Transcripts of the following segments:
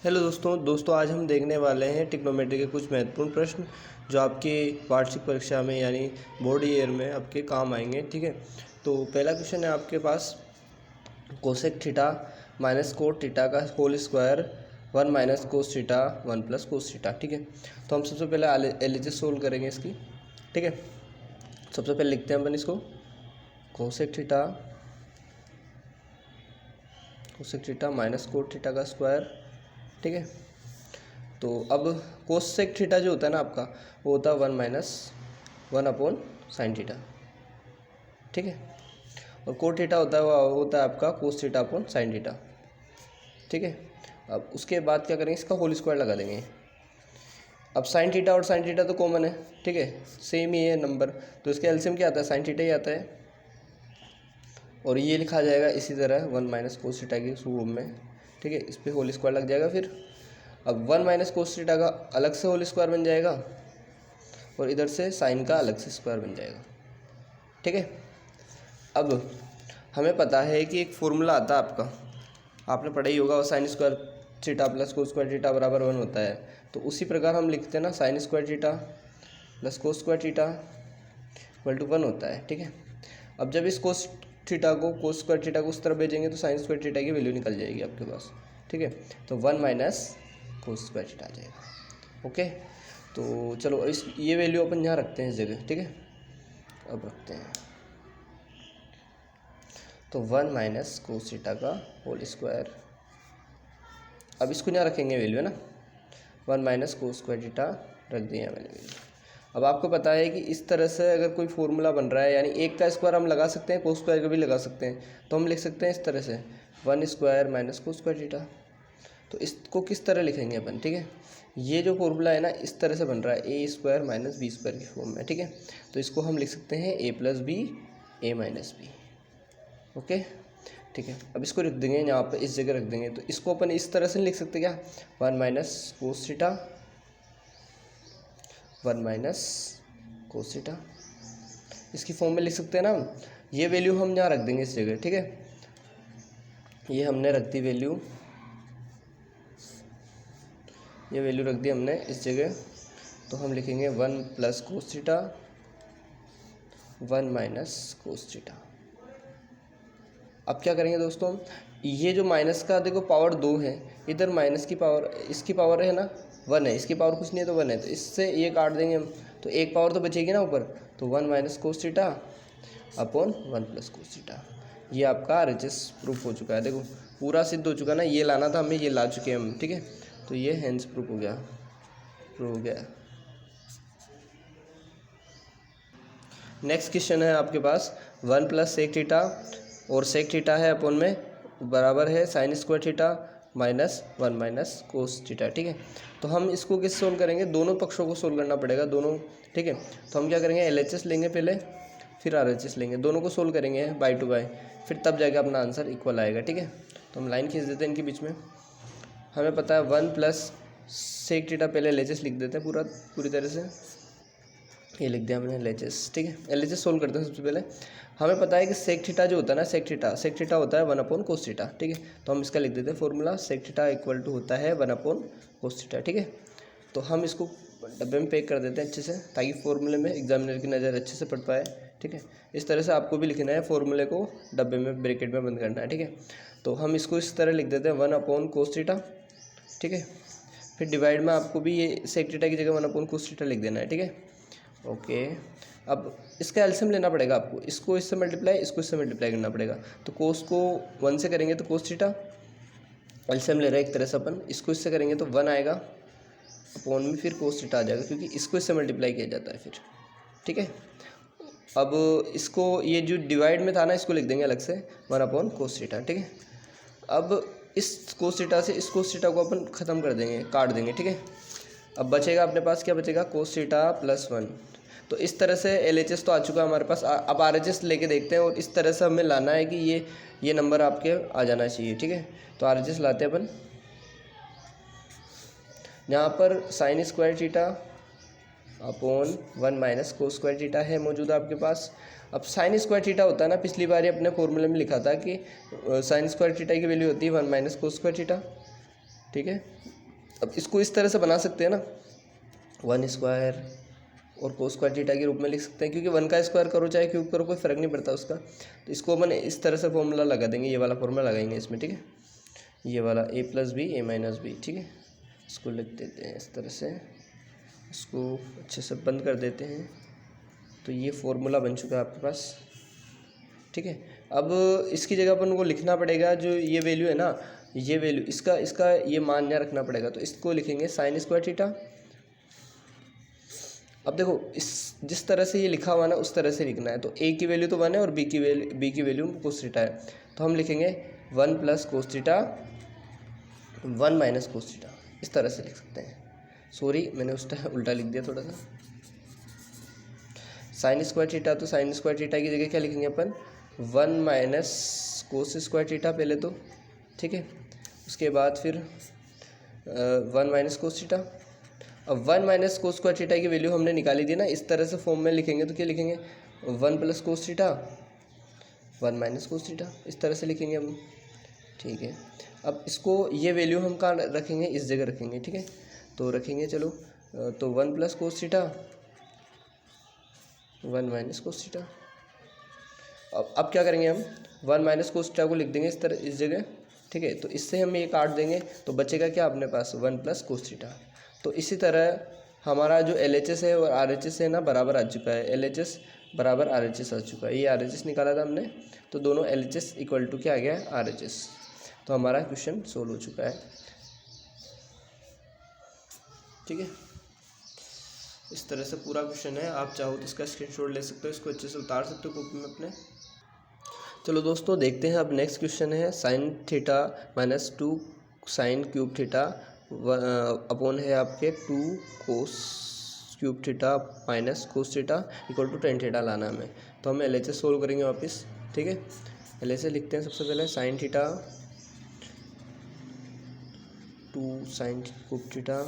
Hello दोस्तों आज हम देखने वाले हैं ट्रिग्नोमेट्री के कुछ महत्वपूर्ण प्रश्न जो आपकी वार्षिक परीक्षा में यानी बोर्ड ईयर में आपके काम आएंगे। ठीक है, तो पहला क्वेश्चन है आपके पास cosec theta minus cot theta का whole square 1 minus cos theta 1 plus cos theta. ठीक है, तो हम सबसे पहले एलएचएस सोल्व करेंगे इसकी। ठीक है, सबसे पहले लिखते हैं अपन इसको cosec theta minus cot theta का स्क्वायर। ठीक है, तो अब कोसेक थीटा जो होता है ना आपका वो होता है 1 अपॉन साइन थीटा। ठीक है, और कोट थीटा होता है वो होता है आपका cos theta upon sine theta. ठीक है, अब उसके बाद क्या करेंगे, इसका होल स्क्वायर लगा देंगे। अब साइन थीटा और साइन थीटा तो कॉमन है, ठीक है, सेम ही है नंबर, तो इसका एलसीएम क्या आता है, साइन थीटा ही आता है। और ये लिखा जाएगा इसी तरह 1 माइनस कोस थीटा के रूप में। ठीक है, इस पर होल स्क्वायर लग जाएगा। फिर अब 1 माइनस कोस थीटा का अलग से होल स्क्वायर बन जाएगा और इधर से साइन का अलग से स्क्वायर बन जाएगा। ठीक है, अब हमें पता है कि एक फॉर्मूला आता है आपका, आपने पढ़ा ही होगा, sign square theta plus cos square theta बराबर 1 होता है। तो उसी प्रकार हम लिखते हैं ना, sine square theta plus cos square theta equal to 1 होता है। ठीक है, अब जब इस कोस थीटा को कोस स्क्वायर थीटा को उस तरफ भेजेंगे तो साइन स्क्वायर थीटा की वैल्यू निकल जाएगी आपके पास। ठीक है, तो 1 माइनस कोस स्क्वायर थीटा आ जाएगा। ओके, तो चलो इस ये वैल्यू अपन यहाँ रखते हैं इस जगह। ठीक है, अब रखते हैं तो 1 माइनस कोस थीटा का होल स्क्वायर। अब इसको यहाँ रखेंगे वैल्यू, है ना, 1 माइनस कोस स्क्वायर थीटा रख दिया मैंने वैल्यू। अब आपको पता है कि इस तरह से अगर कोई फॉर्मूला बन रहा है, यानी एक का स्क्वायर हम लगा सकते हैं, कोस स्क्वायर का भी लगा सकते हैं, तो हम लिख सकते हैं इस तरह से 1 square minus cos square theta. तो इसको किस तरह लिखेंगे अपन, ठीक है, ये जो फॉर्मूला है ना इस तरह से बन रहा है, ए स्क्वायर माइनस बी स्क्वायर की फॉर्म में। ठीक है, तो इसको हम लिख सकते हैं ए प्लस बी ए माइनस बी। ओके, ठीक है, अब इसको रख देंगे यहाँ पे, इस जगह रख देंगे। तो इसको अपन इस तरह से लिख सकते क्या, 1 minus cos theta 1 minus cos theta, इसकी फॉर्म में लिख सकते हैं ना हम। ये वैल्यू हम यहाँ रख देंगे इस जगह। ठीक है, ये हमने रख दी वैल्यू, ये वैल्यू रख दी हमने इस जगह। तो हम लिखेंगे 1 plus cos theta 1 minus cos theta. अब क्या करेंगे दोस्तों, ये जो माइनस का देखो पावर 2 है, इधर माइनस की पावर, इसकी पावर है ना 1 है, इसकी पावर कुछ नहीं है तो 1 है, तो इससे ये काट देंगे हम, तो एक पावर तो बचेगी ना ऊपर। तो 1 minus cos theta upon 1 plus cos theta. ये आपका आरएचएस प्रूफ हो चुका है। देखो पूरा सिद्ध हो चुका ना, ये लाना था हमें, ये ला चुके हैं हम। ठीक है, तो ये हेंस प्रूफ हो गया, प्रूफ हो गया। नेक्स्ट क्वेश्चन है आपके पास 1 प्लस सेक थीटा, और सेक थीटा है अपॉन में बराबर है sign square theta minus 1 minus cos theta. ठीक है, तो हम इसको किस सोल्व करेंगे, दोनों पक्षों को सोल्व करना पड़ेगा, दोनों। ठीक है, तो हम क्या करेंगे, एलएचएस लेंगे पहले, फिर आरएचएस लेंगे, दोनों को सोल्व करेंगे बाय टू बाय, फिर तब जाके अपना आंसर इक्वल आएगा। ठीक है, तो हम लाइन खींच देते हैं इनके बीच में। हमें पता है 1 प्लस सेक थीटा, पहले एलएचएस लिख देते हैं पूरी तरह से, ये लिख दिया हमने एलएचएस। ठीक है, एलएचएस सोल्व करते हैं सबसे पहले। हमें पता है कि सेक थीटा जो होता है ना, सेक थीटा होता है 1 अपॉन कोस थीटा। ठीक है, तो हम इसका लिख देते हैं formula, sec theta equal to होता है 1 अपॉन कोस थीटा। ठीक है, तो हम इसको डब्बे में पैक कर देते हैं अच्छे से, ताकि फॉर्मूले में एग्जामिनर की नज़र अच्छे से पड़ पाए। ठीक है, इस तरह से आपको भी लिखना है, फॉर्मूले को डब्बे में ब्रैकेट में बंद करना है। ठीक है, तो हम इसको इस तरह लिख देते हैं 1 अपॉन कोस थीटा। ठीक है, फिर डिवाइड में आपको भी ये सेक थीटा की जगह 1 अपॉन कोस थीटा लिख देना है। ठीक है, ओके, अब इसका एलसीएम लेना पड़ेगा आपको, इसको इससे मल्टीप्लाई, इसको इससे मल्टीप्लाई करना पड़ेगा। तो कोस को 1 से करेंगे तो कोस थीटा, एलसीएम ले रहे हैं एक तरह से अपन, इसको इससे करेंगे तो 1 आएगा अपॉन में फिर कोस थीटा आ जाएगा, क्योंकि इसको इससे मल्टीप्लाई किया जाता है फिर। ठीक है, अब इसको ये जो डिवाइड में था ना, इसको लिख देंगे अलग से 1 अपॉन कोस थीटा। ठीक है, अब इस कोस थीटा से इस कोस थीटा को अपन ख़त्म कर देंगे, काट देंगे। ठीक है, अब बचेगा अपने पास, क्या बचेगा, कोस थीटा प्लस 1। तो इस तरह से एलएचएस तो आ चुका है हमारे पास। अब आरएचएस लेके देखते हैं, और इस तरह से हमें लाना है कि ये नंबर आपके आ जाना चाहिए। ठीक है, तो आरएचएस लाते हैं अपन, यहाँ पर sign square theta upon 1 minus कोस स्क्वायर थीटा है मौजूद आपके पास। अब साइन स्क्वायर थीटा होता है ना, पिछली बार अपने फॉर्मूले में लिखा था कि साइन स्क्वायर थीटा की वैल्यू होती है 1 माइनस कोस स्क्वायर थीटा। ठीक है। अब इसको इस तरह से बना सकते हैं ना, 1 स्क्वायर और कोस स्क्वायर थीटा के रूप में लिख सकते हैं, क्योंकि 1 का स्क्वायर करो चाहे क्यूब करो कोई फ़र्क नहीं पड़ता उसका। तो इसको अपन इस तरह से फॉर्मूला लगा देंगे, ये वाला फॉर्मूला लगाएंगे इसमें, ठीक है। ये वाला a + b a - b, ठीक है। इसको लिख देते हैं इस तरह से, इसको अच्छे से बंद कर देते हैं। तो ये फॉर्मूला बन चुका है आपके पास, ठीक है। अब इसकी जगह अपन को लिखना पड़ेगा जो ये वैल्यू है ना, ये वैल्यू इसका ये मान यहाँ रखना पड़ेगा। तो इसको लिखेंगे sin स्क्वायर थीटा। अब देखो इस जिस तरह से ये लिखा हुआ ना उस तरह से लिखना है। तो a की वैल्यू तो 1 है और b की वैल्यू कोस थीटा है। तो हम लिखेंगे 1 + कोस थीटा 1 - कोस थीटा, इस तरह से लिख सकते हैं। सॉरी मैंने उस टाइम उल्टा लिख दिया थोड़ा सा। sin स्क्वायर थीटा, तो sin स्क्वायर थीटा की जगह क्या लिखेंगे अपन, 1 - कोस स्क्वायर थीटा पहले तो, ठीक है। उसके बाद फिर 1 - कोस थीटा। अब 1 - कोस स्क्वायर थीटा की वैल्यू हमने निकाली थी ना, इस तरह से फॉर्म में लिखेंगे तो क्या लिखेंगे, 1 + कोस थीटा 1 - कोस थीटा, इस तरह से लिखेंगे हम, ठीक है। अब इसको ये वैल्यू हम कहाँ रखेंगे, इस जगह रखेंगे, ठीक है। तो रखेंगे चलो, तो 1 + कोस थीटा 1 - कोस थीटा। अब क्या करेंगे हम, 1 - कोस थीटा को लिख देंगे इस तरह इस जगह, ठीक है। तो इससे हम ये काट देंगे तो बचेगा क्या अपने पास, 1 + कोस थीटा। तो इसी तरह हमारा जो LHS है और RHS है ना बराबर आ चुका है, LHS बराबर RHS आ चुका है। ये RHS निकाला था हमने, तो दोनों LHS = क्या आ गया, RHS। तो हमारा क्वेश्चन सोल्व हो चुका है, ठीक है। इस तरह से पूरा क्वेश्चन है। आप चाहो तो इसका स्क्रीनशॉट ले सकते हो, इसको अच्छे से उतार सकते हो कॉपी में अपने। चलो दोस्तों देखते हैं अब नेक्स्ट क्वेश्चन है sin theta -2 sin cube theta upon है आपके 2 cos cube theta minus cos theta = tan theta लाना हमें। तो हम LHS सोल्व करेंगे वापस, ठीक है। LHS लिखते हैं सबसे पहले, sin theta 2 sin cube theta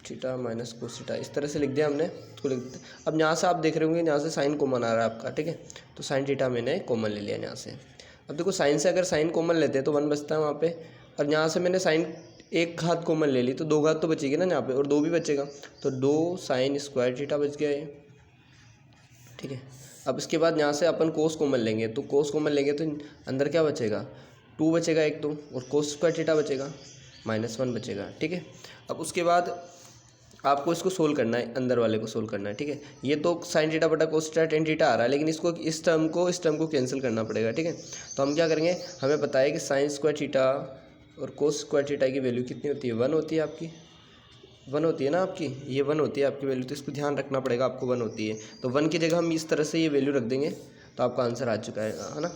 theta minus cos theta, इस तरह से लिख दिया हमने। इसको लिख दिया। अब यहाँ से आप देख रहे होंगे यहाँ से साइन कॉमन आ रहा है आपका, ठीक है। तो साइन थीटा मैंने कॉमन ले लिया यहाँ से। अब देखो साइन से अगर साइन कॉमन लेते हैं तो 1 बचता है वहाँ पे, और यहाँ से मैंने साइन एक घात कॉमन ले ली तो 2 घात तो बचेगी ना यहाँ पे, और 2 भी बचेगा। तो 2 sin स्क्वायर थीटा बच गया ये, ठीक है। अब इसके बाद यहाँ से अपन कोस कॉमन लेंगे, तो कोस कॉमन लेंगे तो अंदर क्या बचेगा, 2 बचेगा एक तो, और कोस स्क्वायर थीटा बचेगा -1 बचेगा, ठीक है। अब उसके बाद आपको इसको सोल्व करना है, अंदर वाले को सोल्व करना है, ठीक है। ये तो sin थीटा बटा कोस थीटा tan थीटा आ रहा है, लेकिन इसको इस टर्म को कैंसिल करना पड़ेगा, ठीक है। तो हम क्या करेंगे, हमें पता है कि sin स्क्वायर थीटा और कोस स्क्वायर थीटा की वैल्यू कितनी होती है, 1 होती है आपकी, 1 होती है ना आपकी, ये 1 होती है आपकी वैल्यू। तो इसको ध्यान रखना पड़ेगा, आपको 1 होती है। तो 1 की जगह हम इस तरह से ये वैल्यू रख देंगे तो आपका आंसर आ चुका है ना।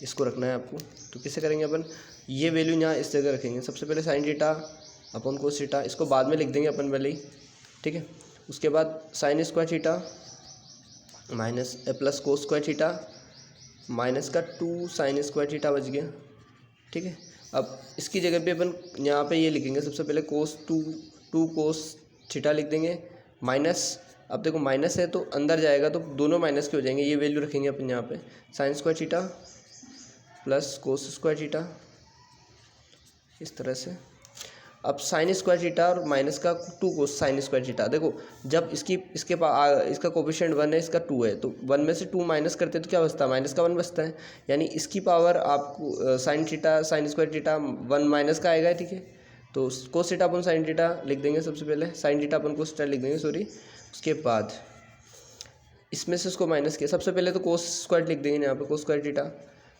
इसको रखना है आपको। तो कैसे करेंगे अपन, ये वैल्यू यहाँ इस जगह रखेंगे। सबसे पहले sin theta upon cos theta, इसको बाद में लिख देंगे अपन पहले ही, ठीक है। उसके बाद sin square theta minus plus cos square theta minus का 2 sin स्क्वायर थीटा बच गया, ठीक है। अब इसकी जगह पे अपन यहाँ पे ये लिखेंगे सबसे पहले टू कोस थीटा लिख देंगे माइनस। अब देखो माइनस है तो अंदर जाएगा तो दोनों माइनस के हो जाएंगे, ये वैल्यू रखेंगे अपन यहाँ पे, sin square theta plus cos square theta, इस तरह से। अब sin स्क्वायर थीटा और माइनस का 2 कोस sin स्क्वायर थीटा, देखो जब इसका कोफिशिएंट 1 है, इसका 2 है, तो 1 में से 2 माइनस करते हैं तो क्या बचता है, माइनस का 1 बचता है। यानी इसकी पावर आपको sin theta sin square theta 1 minus का आएगा, ठीक है। तो कोस थीटा अपन sin थीटा लिख देंगे सबसे पहले, sin थीटा अपन कोस थीटा लिख देंगे, सॉरी। उसके बाद इसमें से इसको माइनस किया, सबसे पहले तो कोस स्क्वायर लिख देंगे यहाँ पे, कोस स्क्वायर थीटा।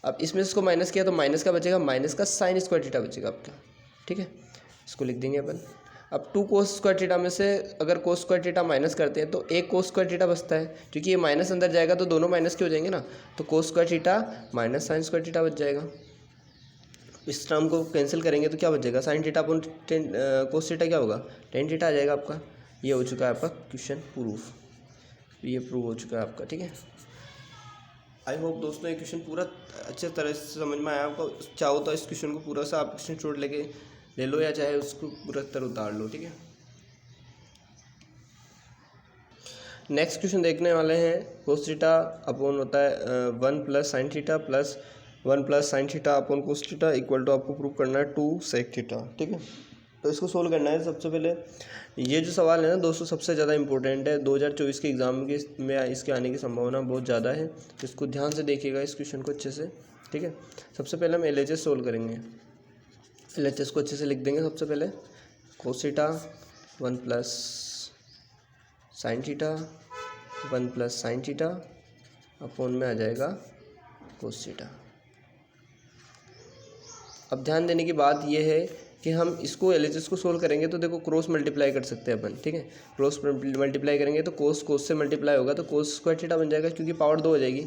अब इसमें से इसको माइनस किया तो माइनस का बचेगा, माइनस का sin स्क्वायर थीटा बचेगा आपका, ठीक है। इसको लिख देंगे अपन। अब 2 कोस स्क्वायर थीटा में से अगर कोस स्क्वायर थीटा माइनस करते हैं तो एक कोस स्क्वायर थीटा बचता है, क्योंकि ये माइनस अंदर जाएगा तो दोनों माइनस के हो जाएंगे ना। तो कोस square theta minus sin square theta बच जाएगा। इस टर्म को कैंसिल करेंगे तो क्या बचेगा, sin थीटा अपन कोस थीटा क्या होगा, tan थीटा आ जाएगा आपका। ये हो चुका है आपका क्वेश्चन प्रूफ, ये प्रूव हो चुका है आपका, ठीक है। आई होप दोस्तों ये क्वेश्चन पूरा अच्छे तरह से समझ में आया आपको। चाहो तो इस क्वेश्चन को पूरा सा आप क्वेश्चन छोड़ लेके ले लो, या चाहे उसको पूरा तरह उतार लो, ठीक है। नेक्स्ट क्वेश्चन देखने वाले हैं, कोस थीटा अपॉन होता है 1 + sin theta plus 1+sin θ upon cos θ equal to आपको प्रूव करना है 2 sec θ, ठीक है। तो इसको सोल्व करना है। सबसे पहले ये जो सवाल है ना दोस्तों सबसे ज़्यादा इंपॉर्टेंट है, 2024 के एग्ज़ाम के में इसके आने की संभावना बहुत ज़्यादा है, तो इसको ध्यान से देखिएगा इस क्वेश्चन को अच्छे से, ठीक है। सबसे पहले हम LHS सोल्व करेंगे। LHS को अच्छे से लिख देंगे। सबसे पहले cos θ 1+sin θ 1+sin θ अपॉन में आ जाएगा cos θ। अब ध्यान देने की बात यह है कि हम इसको LHS को सोल्व करेंगे तो देखो क्रॉस मल्टीप्लाई कर सकते हैं अपन, ठीक है। क्रॉस मल्टीप्लाई करेंगे तो कोस से मल्टीप्लाई होगा तो कोस स्क्वायर थीटा बन जाएगा, क्योंकि पावर 2 हो जाएगी।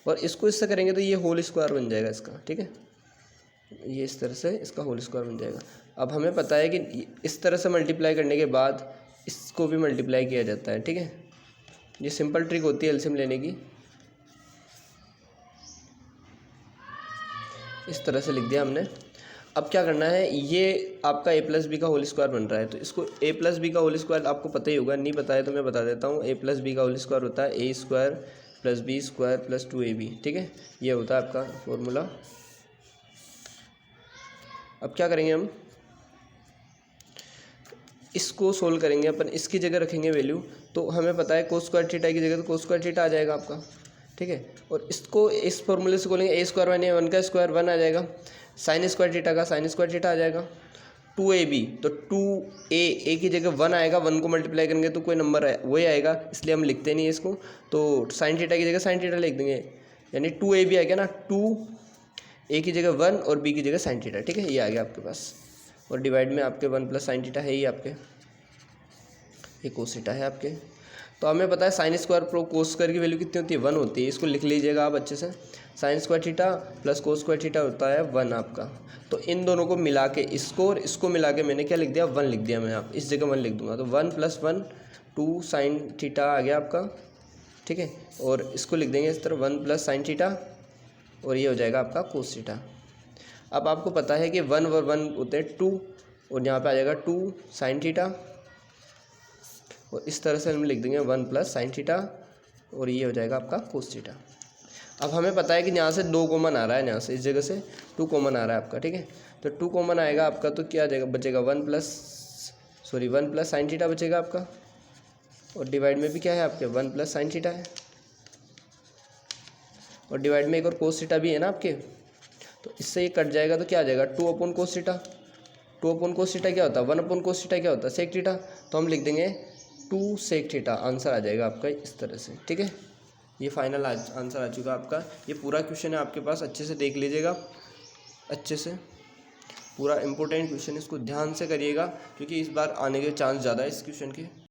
और इसको इससे करेंगे तो ये होल स्क्वायर बन जाएगा इसका, ठीक है। ये इस तरह से इसका होल स्क्वायर बन जाएगा। अब हमें पता है कि इस तरह से मल्टीप्लाई करने के बाद इसको भी मल्टीप्लाई किया जाता है, ठीक है। ये सिंपल ट्रिक होती है एलसीएम लेने की। इस तरह से लिख दिया हमने। अब क्या करना है, ये आपका a+b का होल स्क्वायर बन रहा है, तो इसको a+b का होल स्क्वायर आपको पता ही होगा, नहीं पता है तो मैं बता देता हूँ। a+b का होल स्क्वायर होता है a² + b² + 2ab, ठीक है। ये होता है आपका फॉर्मूला। अब क्या करेंगे, हम इसको सोल्व करेंगे। अपन इसकी जगह रखेंगे वैल्यू, तो हमें पता है cos स्क्वायर थीटा की जगह तो cos स्क्वायर थीटा आ जाएगा आपका, ठीक है। और इसको इस फॉर्मूले से खोलेंगे, a² - 1 का स्क्वायर 1 आ जाएगा, साइन स्क्वायर थीटा का साइन स्क्वायर थीटा आ जाएगा। 2ab तो 2a की जगह 1 आएगा, 1 को मल्टीप्लाई करेंगे तो कोई नंबर है वही आएगा, इसलिए हम लिखते नहीं है इसको। तो साइन थीटा की जगह साइन थीटा लिख देंगे, यानी 2ab आ गया ना, 2a की जगह 1 और b की जगह साइन थीटा, ठीक है। ये आ गया आपके पास। और डिवाइड में आपके 1+sin θ है ही आपके, ये cos θ है आपके। तो हमें पता है sine square pro cos square की वैल्यू कितनी होती है, 1 होती है। इसको लिख लीजिएगा आप अच्छे से, sign square theta plus cos square theta होता है 1 आपका। तो इन दोनों को मिला के, इसको और इसको मिला के मैंने क्या लिख दिया, 1 लिख दिया मैं। आप इस जगह 1 लिख दूंगा, तो 1 + 1 2 sin θ आ गया आपका, ठीक है। और इसको लिख देंगे इस तरह 1+sin θ, और ये हो जाएगा आपका cos θ। अब आपको पता है कि 1 और 1 होते हैं 2, और यहाँ पे आ जाएगा 2 sin θ, और इस तरह से हम लिख देंगे 1+sin θ, और ये हो जाएगा आपका cos θ। अब हमें पता है कि यहाँ से 2 कॉमन आ रहा है, यहाँ से इस जगह से 2 कॉमन आ रहा है आपका, ठीक है। तो 2 कॉमन आएगा आपका, तो क्या आ जाएगा, बचेगा 1+sin θ बचेगा आपका। और डिवाइड में भी क्या है आपके 1+sin θ है, और डिवाइड में एक और cos θ भी है ना आपके, तो इससे ये कट जाएगा तो क्या आ जाएगा 2/cos θ। 2/cos θ क्या होता है, 1/cos θ क्या होता है, sec θ। तो हम लिख देंगे 2 sec θ, आंसर आ जाएगा आपका इस तरह से, ठीक है। ये फाइनल आंसर आ चुका आपका। ये पूरा क्वेश्चन है आपके पास, अच्छे से देख लीजिएगा, अच्छे से पूरा इंपॉर्टेंट क्वेश्चन, इसको ध्यान से करिएगा, क्योंकि इस बार आने के चांस ज़्यादा है इस क्वेश्चन के।